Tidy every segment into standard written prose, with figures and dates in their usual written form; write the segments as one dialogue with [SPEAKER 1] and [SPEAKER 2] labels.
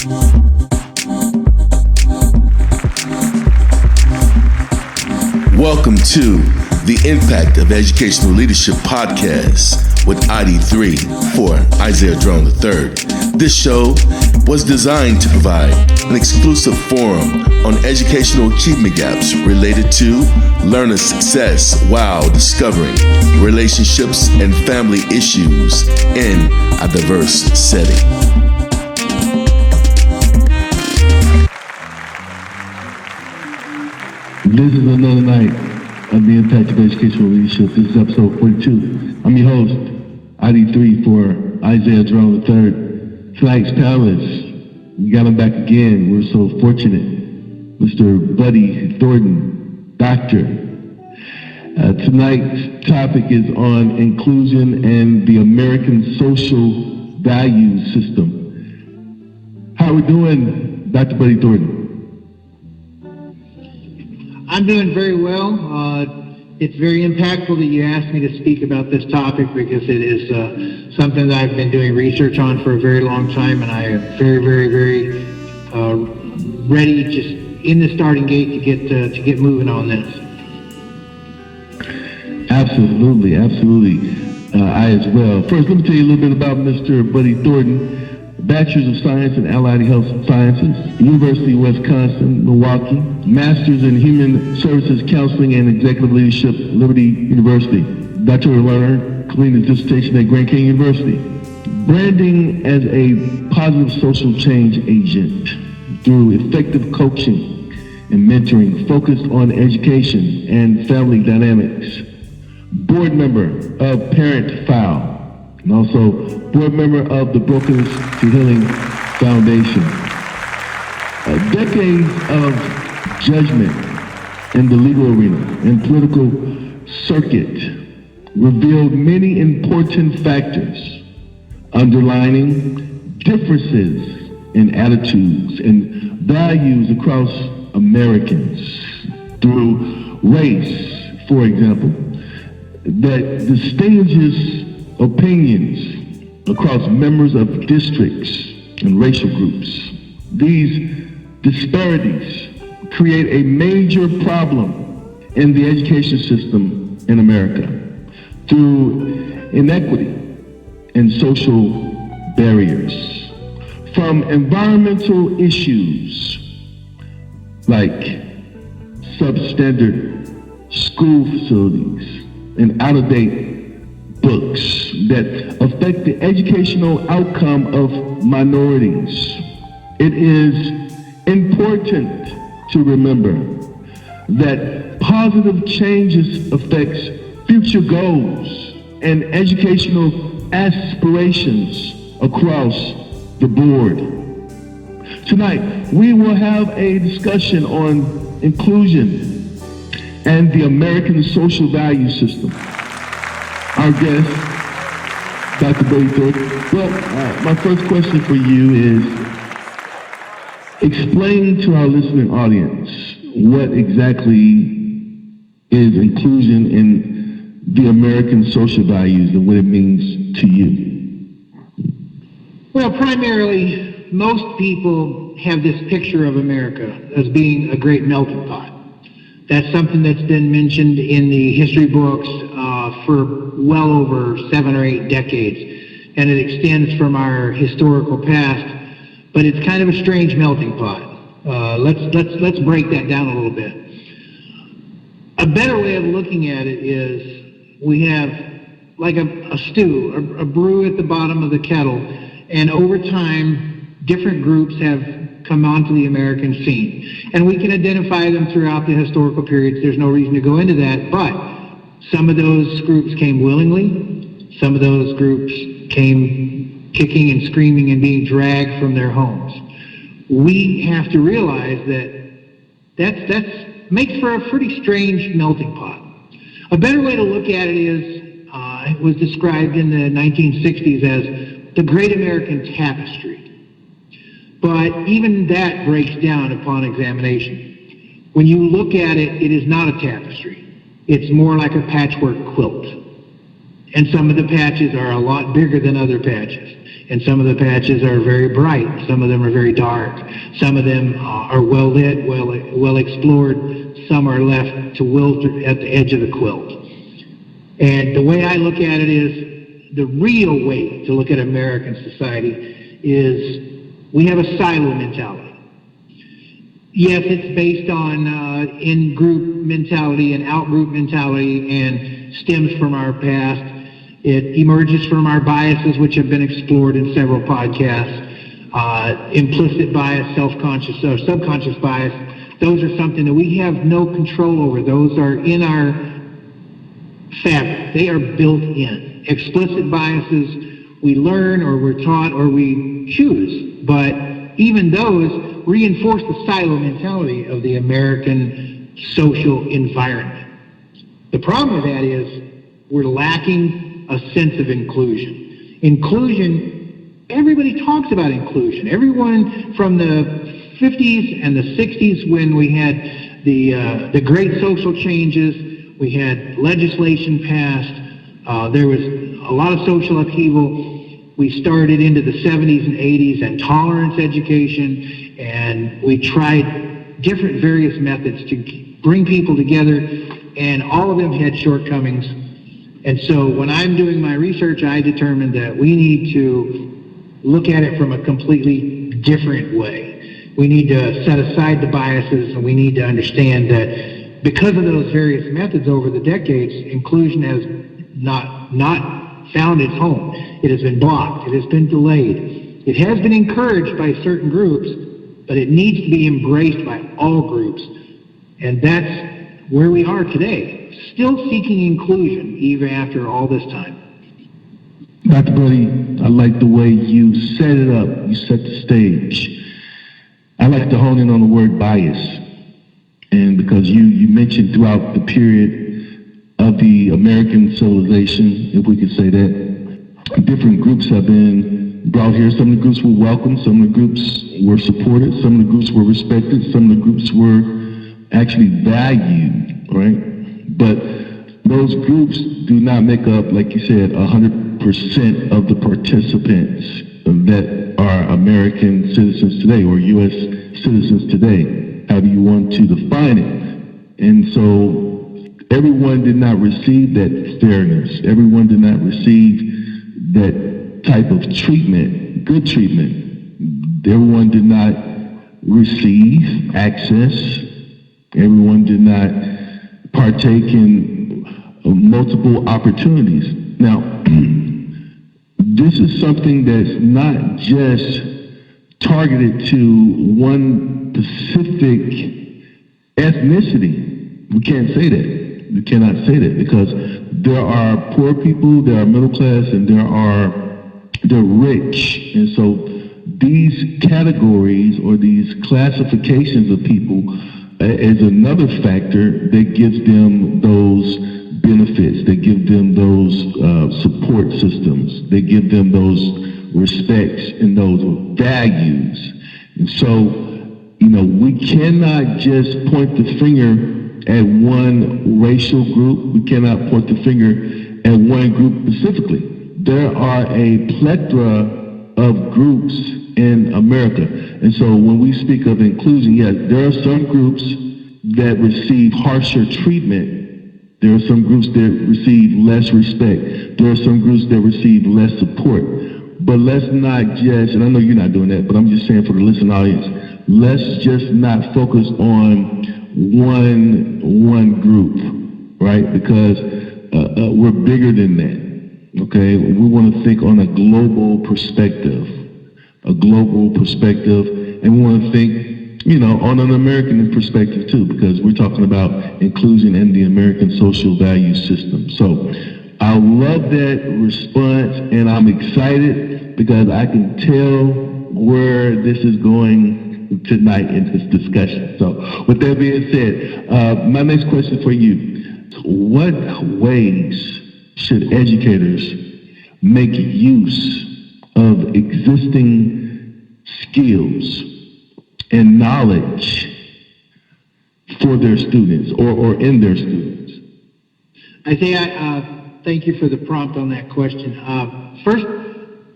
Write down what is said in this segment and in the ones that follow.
[SPEAKER 1] Welcome to the Impact of Educational Leadership podcast with ID3 for Isaiah Drone III. This show was designed to provide an exclusive forum on educational achievement gaps related to learner success while discovering relationships and family issues in a diverse setting.
[SPEAKER 2] This is another night of the Impact of Educational Leadership. This is episode 42. I'm your host, ID3 for Isaiah Drone III. Tonight's panelist, we got him back again. We're so fortunate. Mr. Buddy Thornton, doctor. Tonight's topic is on inclusion and the American social value system. How are we doing, Dr. Buddy Thornton?
[SPEAKER 3] I'm doing very well. It's very impactful that you asked me to speak about this topic because it is something that I've been doing research on for a very long time, and I am very ready, just in the starting gate to get moving on this.
[SPEAKER 2] Absolutely. I as well. First, let me tell you a little bit about Mr. Buddy Thornton. Bachelor's of Science in Allied Health Sciences, University of Wisconsin, Milwaukee. Master's in Human Services Counseling and Executive Leadership, Liberty University. Doctoral learner, completing his dissertation at Grand Canyon University. Branding as a positive social change agent through effective coaching and mentoring focused on education and family dynamics. Board member of Parent File, and also board member of the Brokenness to Healing Foundation. Decades of judgment in the legal arena and political circuit revealed many important factors underlining differences in attitudes and values across Americans through race, for example, that distinguishes opinions across members of districts and racial groups. These disparities create a major problem in the education system in America through inequity and social barriers. From environmental issues like substandard school facilities and out-of-date books that affect the educational outcome of minorities. It is important to remember that positive changes affects future goals and educational aspirations across the board. Tonight, we will have a discussion on inclusion and the American social value system. Our guest, Dr. Buddy Thornton. Well, my first question for you is, explain to our listening audience what exactly is inclusion in the American social values and what it means to you.
[SPEAKER 3] Well, primarily, most people have this picture of America as being a great melting pot. That's something that's been mentioned in the history books for well over 7 or 8 decades, and it extends from our historical past. But it's kind of a strange melting pot. Let's break that down a little bit. A better way of looking at it is we have like a stew, a brew at the bottom of the kettle, and over time, different groups have come onto the American scene. And we can identify them throughout the historical periods. There's no reason to go into that, but some of those groups came willingly. Some of those groups came kicking and screaming and being dragged from their homes. We have to realize that makes for a pretty strange melting pot. A better way to look at it is, it was described in the 1960s as the Great American Tapestry. But even that breaks down upon examination. When you look at it, it is not a tapestry. It's more like a patchwork quilt. And some of the patches are a lot bigger than other patches. And some of the patches are very bright. Some of them are very dark. Some of them are well lit, well explored. Some are left to wilt at the edge of the quilt. And the way I look at it is, the real way to look at American society is we have a silo mentality. Yes, it's based on in-group mentality and out-group mentality and stems from our past. It emerges from our biases, which have been explored in several podcasts. Implicit bias, self-conscious or subconscious bias, those are something that we have no control over. Those are in our fabric. They are built in. Explicit biases we learn or we're taught or we choose. But even those reinforce the silo mentality of the American social environment. The problem with that is we're lacking a sense of inclusion. Inclusion, everybody talks about inclusion. Everyone from the 50s and the 60s, when we had the great social changes, we had legislation passed, there was a lot of social upheaval. We started into the 70s and 80s and tolerance education, and we tried different various methods to bring people together, and all of them had shortcomings. And so when I'm doing my research, I determined that we need to look at it from a completely different way. We need to set aside the biases, and we need to understand that because of those various methods over the decades, inclusion has not found its home. It has been blocked. It has been delayed. It has been encouraged by certain groups, but it needs to be embraced by all groups. And that's where we are today. Still seeking inclusion even after all this time.
[SPEAKER 2] Dr. Brody, I like the way you set it up. You set the stage. I like to hone in on the word bias. And because you mentioned throughout the period of the American civilization, if we could say that, different groups have been brought here. Some of the groups were welcomed. Some of the groups were supported. Some of the groups were respected. Some of the groups were actually valued, right? But those groups do not make up, like you said, 100% of the participants that are American citizens today or U.S. citizens today, however you want to define it. And so everyone did not receive that fairness. Everyone did not receive that type of treatment, good treatment. Everyone did not receive access. Everyone did not partake in multiple opportunities. Now, this is something that's not just targeted to one specific ethnicity. We can't say that. We cannot say that because there are poor people, there are middle class, and there are the rich. And so these categories or these classifications of people is another factor that gives them those benefits, that give them those support systems, that give them those respects and those values. And so, we cannot just point the finger at one racial group. We cannot point the finger at one group specifically. There are a plethora of groups in America. And so when we speak of inclusion, yes, there are some groups that receive harsher treatment. There are some groups that receive less respect. There are some groups that receive less support. But let's not just, and I know you're not doing that, but I'm just saying for the listening audience, let's just not focus on one group, right? Because we're bigger than that, okay? We want to think on a global perspective, and we want to think, on an American perspective too, because we're talking about inclusion in the American social value system. So I love that response, and I'm excited because I can tell where this is going tonight in this discussion. So with that being said, my next question for you, what ways should educators make use of existing skills and knowledge for their students or in their students?
[SPEAKER 3] Isaiah, Thank you for the prompt on that question. First,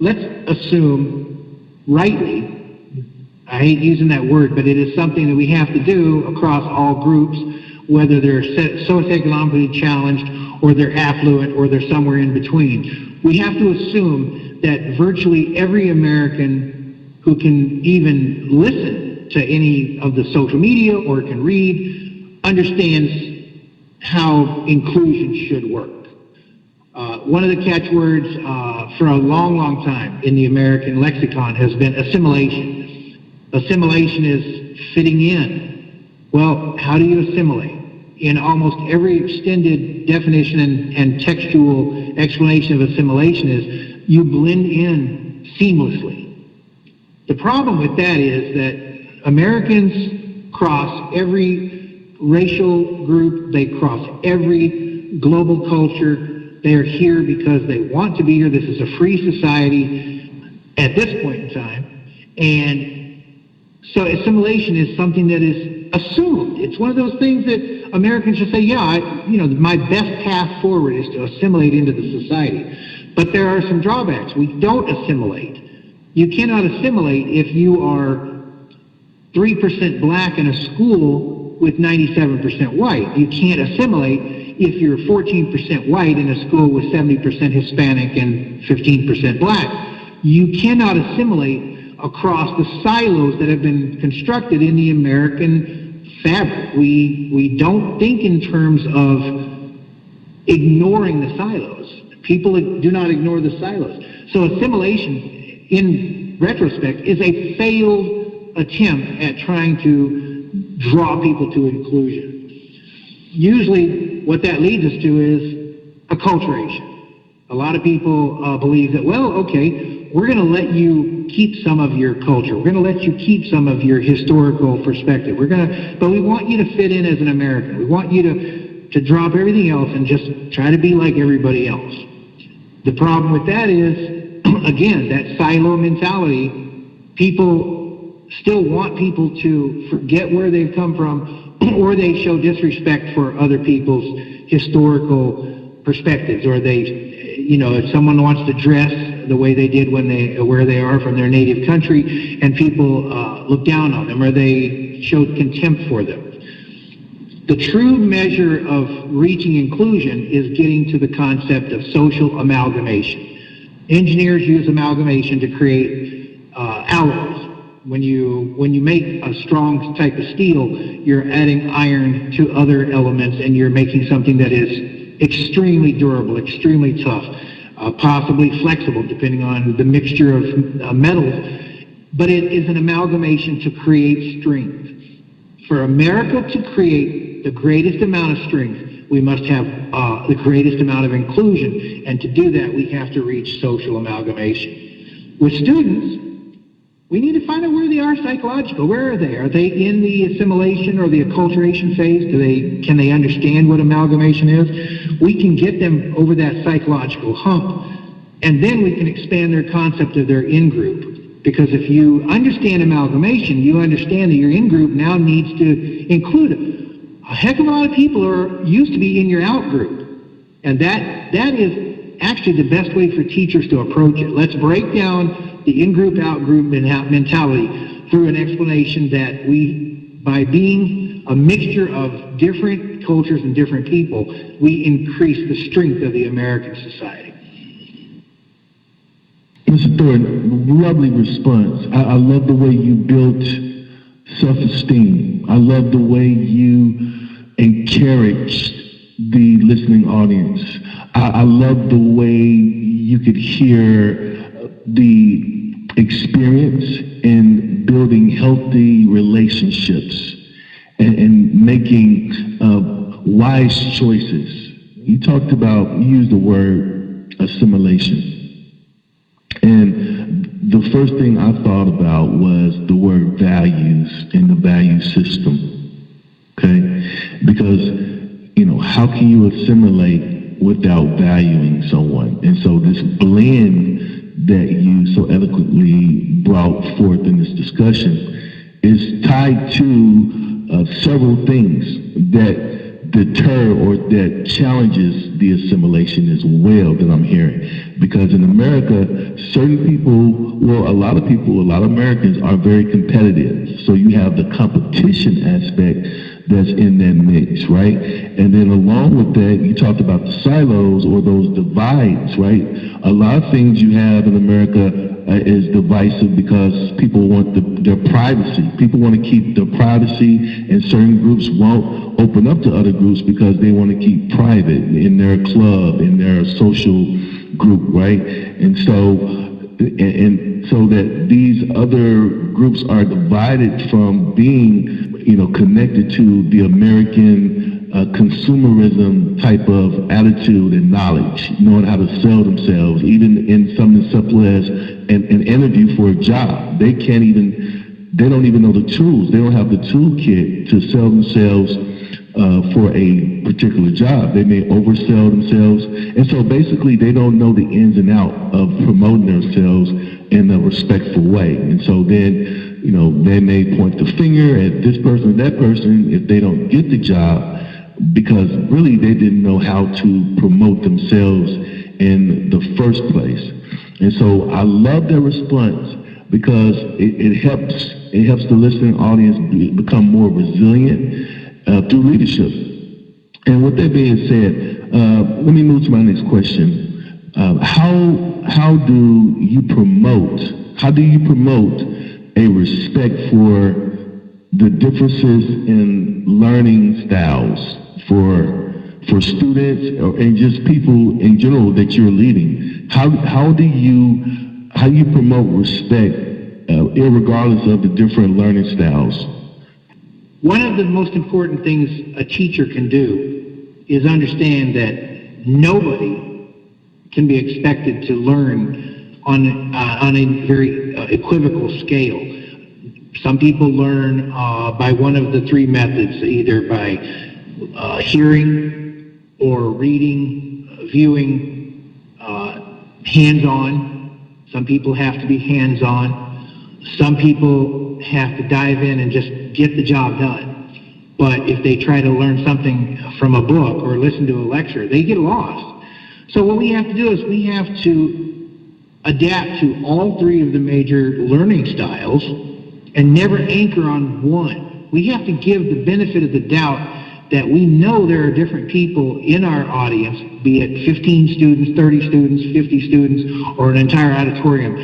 [SPEAKER 3] let's assume rightly, I hate using that word, but it is something that we have to do across all groups, whether they're socioeconomically challenged or they're affluent or they're somewhere in between. We have to assume that virtually every American who can even listen to any of the social media or can read understands how inclusion should work. One of the catchwords for a long, long time in the American lexicon has been assimilation. Assimilation is fitting in. Well, how do you assimilate? In almost every extended definition and textual explanation of assimilation is you blend in seamlessly. The problem with that is that Americans cross every racial group, they cross every global culture. They are here because they want to be here. This is a free society at this point in time. And so assimilation is something that is assumed. It's one of those things that Americans just say, my best path forward is to assimilate into the society. But there are some drawbacks. We don't assimilate. You cannot assimilate if you are 3% black in a school with 97% white. You can't assimilate if you're 14% white in a school with 70% Hispanic and 15% black. You cannot assimilate across the silos that have been constructed in the American fabric. We don't think in terms of ignoring the silos. People do not ignore the silos. So assimilation, in retrospect, is a failed attempt at trying to draw people to inclusion. Usually what that leads us to is acculturation. A lot of people believe that, we're going to let you keep some of your culture. We're going to let you keep some of your historical perspective. But we want you to fit in as an American. We want you to drop everything else and just try to be like everybody else. The problem with that is, again, that silo mentality. People still want people to forget where they've come from, or they show disrespect for other people's historical perspectives, or if someone wants to dress the way they did where they are from their native country, and people look down on them, or they showed contempt for them. The true measure of reaching inclusion is getting to the concept of social amalgamation. Engineers use amalgamation to create alloys. When you make a strong type of steel, you're adding iron to other elements, and you're making something that is extremely durable, extremely tough. Possibly flexible, depending on the mixture of metals, but it is an amalgamation to create strength. For America to create the greatest amount of strength, we must have the greatest amount of inclusion, and to do that, we have to reach social amalgamation. With students, we need to find out where they are psychological. Where are they? Are they in the assimilation or the acculturation phase? Can they understand what amalgamation is? We can get them over that psychological hump, and then we can expand their concept of their in-group. Because if you understand amalgamation, you understand that your in-group now needs to include a heck of a lot of people who used to be in your out-group. And that is actually the best way for teachers to approach it. Let's break down the in-group, out-group mentality through an explanation that by being a mixture of different cultures and different people, we increase the strength of the American society.
[SPEAKER 2] Mr. Thornton, lovely response. I love the way you built self-esteem. I love the way you encouraged the listening audience. I love the way you could hear the experience in building healthy relationships and making wise choices. You used the word assimilation. And the first thing I thought about was the word values and the value system. Okay? Because, how can you assimilate without valuing someone? And so this blend that you so eloquently brought forth in this discussion is tied to several things that deter or that challenges the assimilation as well that I'm hearing. Because in America, certain people, well, a lot of Americans are very competitive. So you have the competition aspect that's in that mix, right? And then along with that, you talked about the silos or those divides, right? A lot of things you have in America is divisive because people want their privacy. People want to keep their privacy, and certain groups won't open up to other groups because they want to keep private in their club, in their social group, right? And so that these other groups are divided from being, connected to the American consumerism type of attitude and knowledge, knowing how to sell themselves, even in something as simple as an interview for a job. They don't even know the tools. They don't have the toolkit to sell themselves for a particular job. They may oversell themselves. And so basically they don't know the ins and outs of promoting themselves in a respectful way. And so then, they may point the finger at this person or that person if they don't get the job, because really they didn't know how to promote themselves in the first place. And so I love their response because it helps the listening audience become more resilient through leadership. And with that being said, let me move to my next question. How do you promote a respect for the differences in learning styles for students and just people in general that you're leading? How do you promote respect, irregardless of the different learning styles?
[SPEAKER 3] One of the most important things a teacher can do is understand that nobody can be expected to learn on a very equivocal scale. Some people learn by one of the three methods, either by hearing or reading, viewing, hands-on. Some people have to be hands-on. Some people have to dive in and just get the job done. But if they try to learn something from a book or listen to a lecture, they get lost. So what we have to do is we have to adapt to all three of the major learning styles and never anchor on one. We have to give the benefit of the doubt that we know there are different people in our audience, be it 15 students, 30 students, 50 students, or an entire auditorium.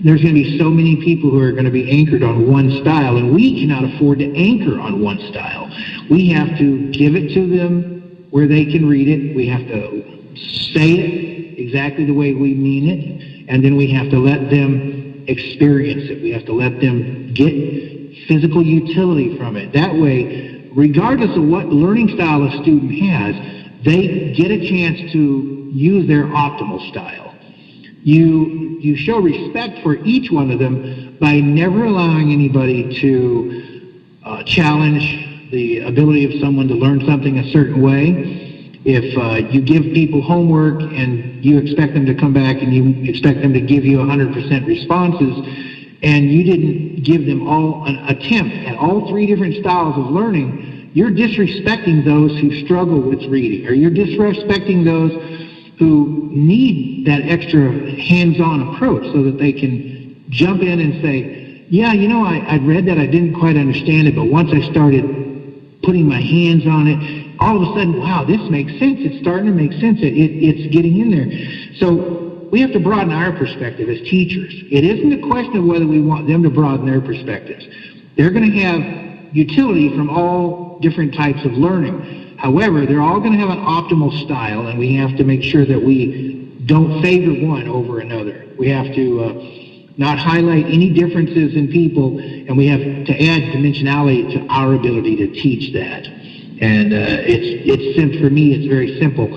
[SPEAKER 3] There's going to be so many people who are going to be anchored on one style, and we cannot afford to anchor on one style. We have to give it to them where they can read it. We have to say it exactly the way we mean it, and then we have to let them experience it. We have to let them get physical utility from it. That way, regardless of what learning style a student has, they get a chance to use their optimal style. You show respect for each one of them by never allowing anybody to challenge the ability of someone to learn something a certain way. If you give people homework and you expect them to come back and you expect them to give you 100% responses, and you didn't give them an attempt at all three different styles of learning, you're disrespecting those who struggle with reading, or you're disrespecting those who need that extra hands-on approach so that they can jump in and say, yeah, I read that, I didn't quite understand it, but once I started putting my hands on it, all of a sudden, wow, this makes sense. It's starting to make sense. It's getting in there. So we have to broaden our perspective as teachers. It isn't a question of whether we want them to broaden their perspectives. They're going to have utility from all different types of learning. However, they're all going to have an optimal style, and we have to make sure that we don't favor one over another. We have to not highlight any differences in people, and we have to add dimensionality to our ability to teach that. And for me, it's very simple.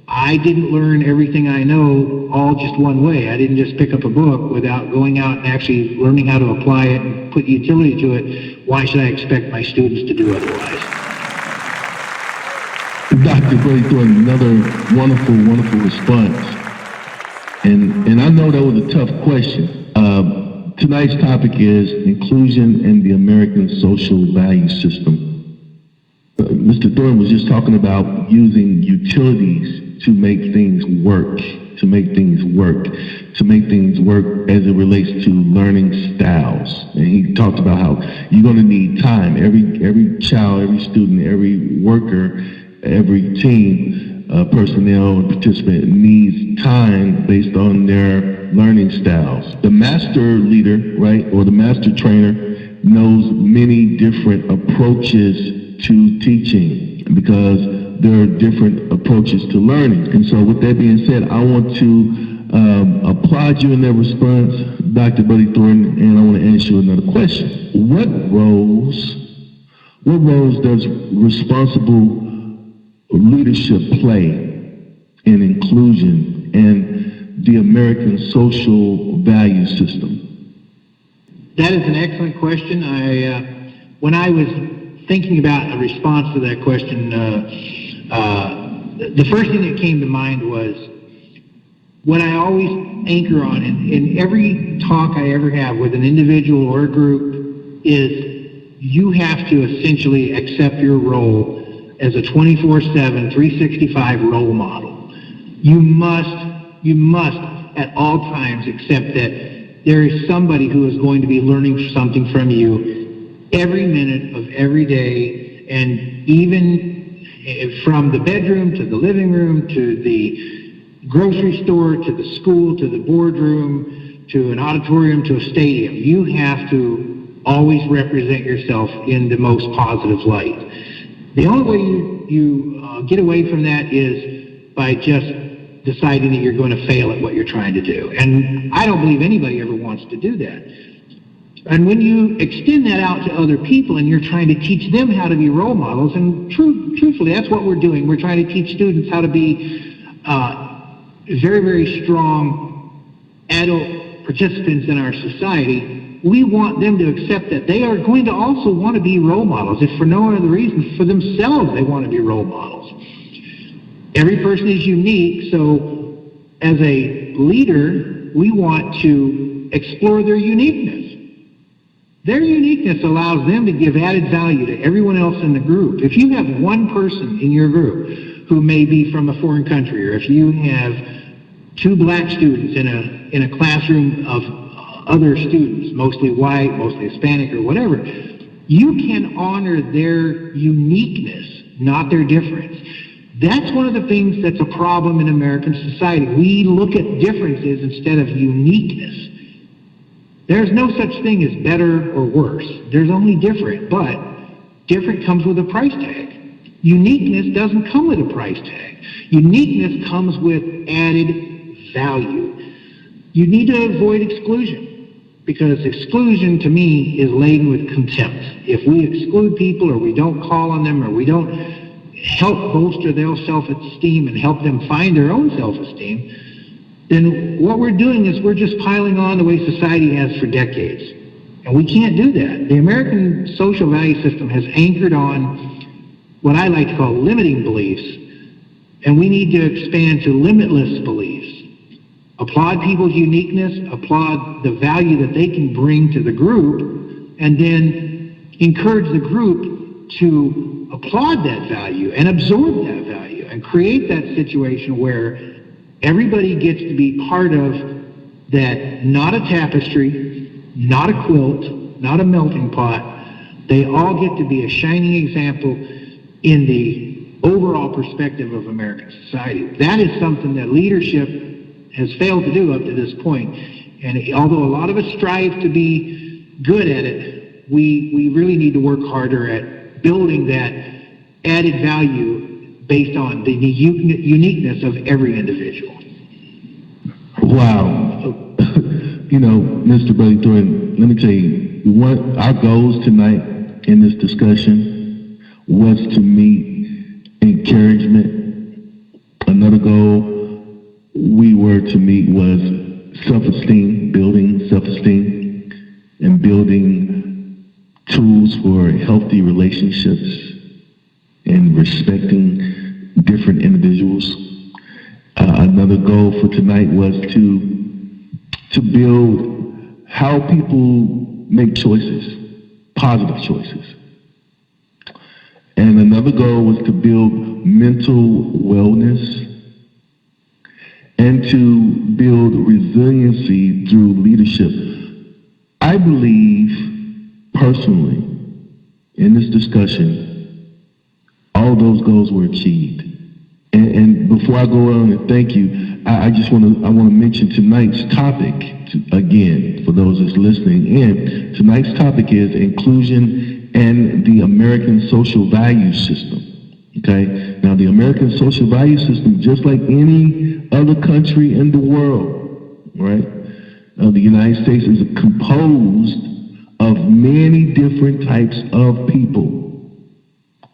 [SPEAKER 3] I didn't learn everything I know all just one way. I didn't just pick up a book without going out and actually learning how to apply it and put utility to it. Why should I expect my students to do otherwise?
[SPEAKER 2] Dr. Brady Thornton, another wonderful, wonderful response. And I know that was a tough question. Tonight's topic is inclusion in the American social value system. Mr. Thornton was just talking about using utilities to make things work, to make things work as it relates to learning styles. And he talked about how you're going to need time. Every child, every student, every worker, every team, personnel and participant needs time based on their learning styles. The master leader, right, or the master trainer knows many different approaches to teaching because there are different approaches to learning. And so with that being said, I want to applaud you in that response, Dr. Buddy Thornton, and I want to ask you another question. What roles does responsible leadership play in inclusion and the American social value system?
[SPEAKER 3] That is an excellent question. When I was thinking about a response to that question, the first thing that came to mind was what I always anchor on in every talk I ever have with an individual or a group is you have to essentially accept your role as a 24/7, 365 role model. You must at all times accept that there is somebody who is going to be learning something from you every minute of every day, and even from the bedroom to the living room to the grocery store to the school to the boardroom to an auditorium to a stadium. You have to always represent yourself in the most positive light. The only way you get away from that is by just deciding that you're going to fail at what you're trying to do. And I don't believe anybody ever wants to do that. And when you extend that out to other people and you're trying to teach them how to be role models, and truthfully, that's what we're doing. We're trying to teach students how to be very, very strong adult participants in our society. We want them to accept that they are going to also want to be role models, if for no other reason, for themselves they want to be role models. Every person is unique, so as a leader, we want to explore their uniqueness. Their uniqueness allows them to give added value to everyone else in the group. If you have one person in your group who may be from a foreign country, or if you have two black students in a classroom of other students, mostly white, mostly Hispanic, or whatever, you can honor their uniqueness, not their difference. That's one of the things that's a problem in American society. We look at differences instead of uniqueness. There's no such thing as better or worse. There's only different, but different comes with a price tag. Uniqueness doesn't come with a price tag. Uniqueness comes with added value. You need to avoid exclusion, because exclusion to me is laden with contempt. If we exclude people, or we don't call on them, or we don't help bolster their self-esteem and help them find their own self-esteem, then what we're doing is we're just piling on the way society has for decades. And we can't do that. The American social value system has anchored on what I like to call limiting beliefs, and we need to expand to limitless beliefs. Applaud people's uniqueness, applaud the value that they can bring to the group, and then encourage the group to applaud that value and absorb that value and create that situation where everybody gets to be part of that, not a tapestry, not a quilt, not a melting pot. They all get to be a shining example in the overall perspective of American society. That is something that leadership has failed to do up to this point. And although a lot of us strive to be good at it, we really need to work harder at building that added value based on the uniqueness of every individual.
[SPEAKER 2] Wow. You know, Mr. Buddy Thornton, let me tell you, our goals tonight in this discussion was to meet encouragement. Another goal we were to meet was self-esteem, building self-esteem, and building tools for healthy relationships and respecting different individuals. Another goal for tonight was to build how people make choices, positive choices. And another goal was to build mental wellness and to build resiliency through leadership. I believe, personally, in this discussion, all those goals were achieved. And before I go on and thank you, I want to mention tonight's topic again for those that's listening in. Tonight's topic is inclusion and the American social value system. Okay, now the American social value system, just like any other country in the world, right? The United States is composed of many different types of people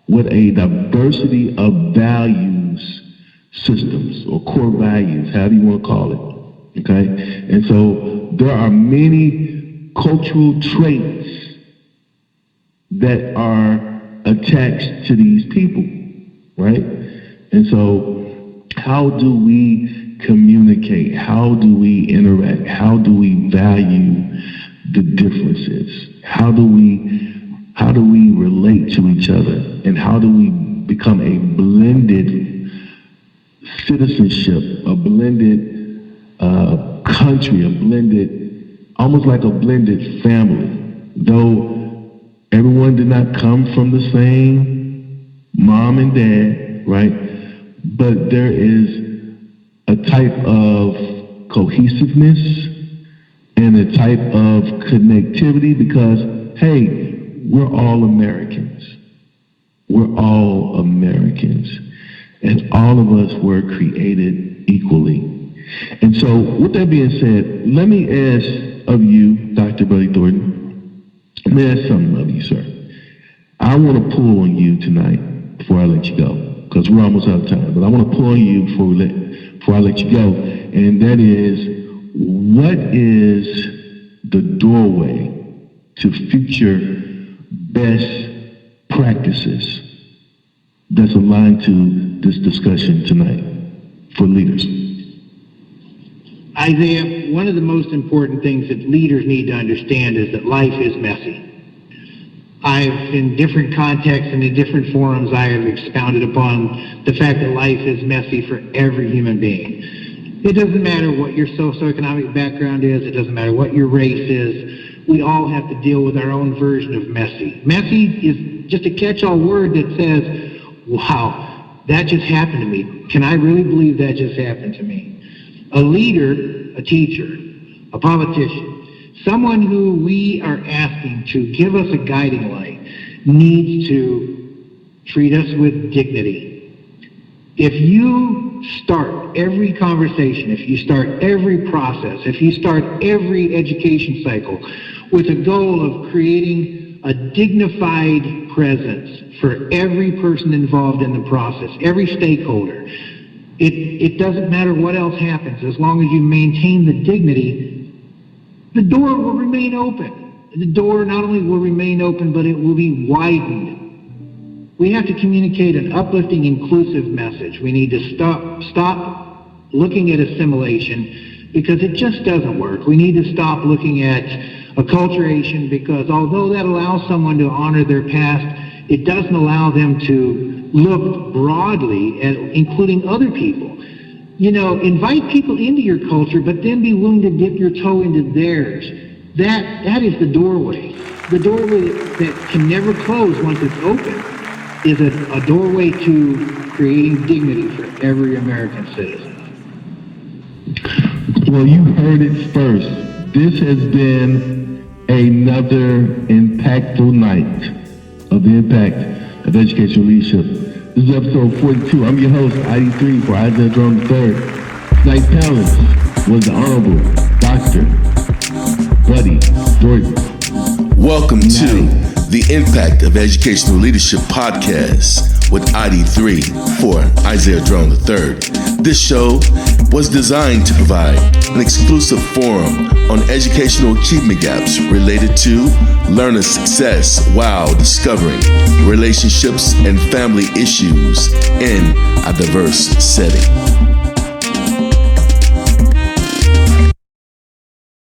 [SPEAKER 2] with a diversity of values systems or core values, however you want to call it. Okay, and so there are many cultural traits that are attached to these people. Right? And so how do we communicate? How do we interact? How do we value the differences? How do we relate to each other? And how do we become a blended citizenship, a blended country, almost like a blended family? Though everyone did not come from the same mom and dad, right? But there is a type of cohesiveness and a type of connectivity because, hey, we're all Americans. We're all Americans. And all of us were created equally. And so with that being said, let me ask of you, Dr. Buddy Thornton, let me ask something of you, sir. I want to pull on you tonight before I let you go, because we're almost out of time, but I want to pull on you before I let you go, and that is, what is the doorway to future best practices that's aligned to this discussion tonight for leaders?
[SPEAKER 3] Isaiah, one of the most important things that leaders need to understand is that life is messy. In different contexts and in different forums, I have expounded upon the fact that life is messy for every human being. It doesn't matter what your socioeconomic background is. It doesn't matter what your race is. We all have to deal with our own version of messy. Messy is just a catch-all word that says, wow, that just happened to me. Can I really believe that just happened to me? A leader, a teacher, a politician, someone who we are asking to give us a guiding light needs to treat us with dignity. If you start every conversation, if you start every process, if you start every education cycle with a goal of creating a dignified presence for every person involved in the process, every stakeholder, it doesn't matter what else happens. As long as you maintain the dignity, the door will remain open. The door not only will remain open, but it will be widened. We have to communicate an uplifting, inclusive message. We need to stop looking at assimilation because it just doesn't work. We need to stop looking at acculturation because although that allows someone to honor their past, it doesn't allow them to look broadly at including other people. You know, invite people into your culture, but then be willing to dip your toe into theirs. That is the doorway. The doorway that can never close once it's open is a doorway to creating dignity for every American citizen.
[SPEAKER 2] Well, you heard it first. This has been another impactful night of the impact of educational leadership. This is episode 42. I'm your host, ID3 for Isaiah Drone III. Tonight's panelist was the Honorable Dr. Buddy Thornton.
[SPEAKER 1] Welcome to the Impact of Educational Leadership podcast with ID3 for Isaiah Drone III. This show was designed to provide an exclusive forum on educational achievement gaps related to learner success while discovering relationships and family issues in a diverse setting.